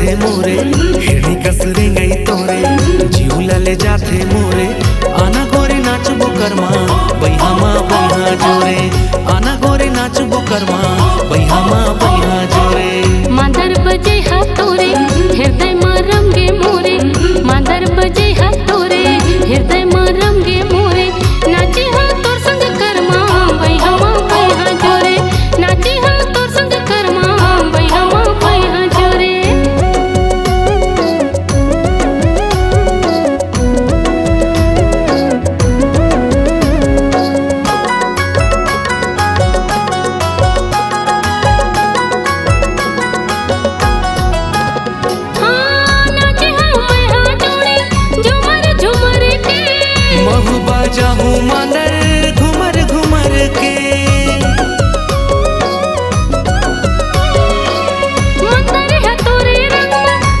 जाथे मोरे, हिरनी कसरे गई तोरे, जीवला ले जाथे मोरे। आना गोरे नाचबो करमा बैहामा बैहा जोरे, आना गोरे नाचबो करमा बैहामा बैहा जोरे। मादर बजे हाथ तोरे हृदय में रंगे मोरे, मादर बजे हाथ तोरे हृदय में रंगे मोरे। नाची हाँ तोर संग करमा बैहामा बैहा जोरे, नाची हाँ तोर संग करमा बैहामा बैहा जोरे। जाहूँ मादर घुमर घुमर के, मादर है तोरे रंग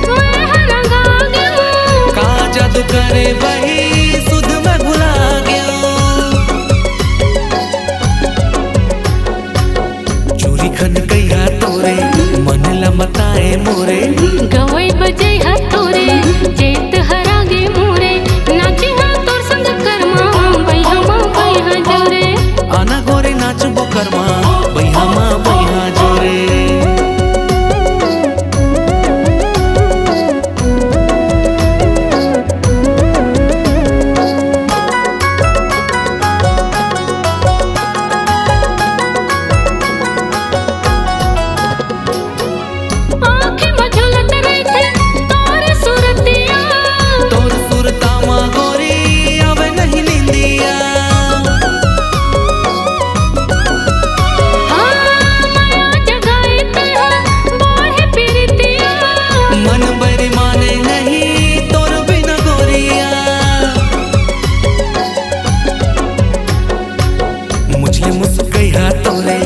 मैं है रंगा गया, का जादू करे बही सुध में भुला गया। चोरी खन कहिया तोरे मन लमताए मोरे, गवई बजे हाथ तोरे चेत हरा गे मोरे। नाची हाँ तोर संग करमा बैहामा बैहा जोरे, आना गोरे नाचबो करमा बैहामा बैहा जोरे। मुस्कैया तोरे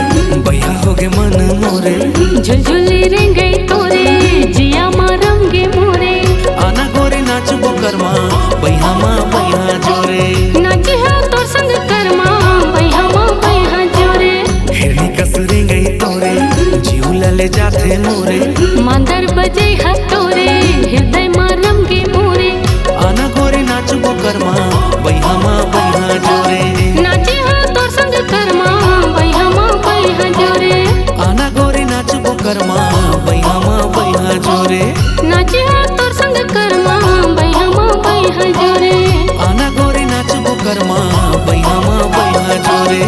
बैहा हो गे मन मोरे, झुलझुली रेंगे तोरे जिया मारम गे मोरे। आना गोरे नाचबो करमा बैहामा बैहा जोरे, नाची हाँ तोर संग करमा बैहामा बैहा जोरे। हिरनी कसरे गई तोरे जीवला ले जाथे मोरे, मादर बजे हाथ तोरे हृदय मारम गे मोरे। आना गोरे नाचबो करमा बैहामा बैहा जोरे, नाची हाँ तोर संग करमा बैहामा बैहा जोरे। आना गोरे नाचबो करमा बैहामा बैहा जोरे, नाची हाँ तोर संग करमा बैहामा बैहा जोरे। आना गोरे नाचबो करमा बैहामा बैहा जोरे।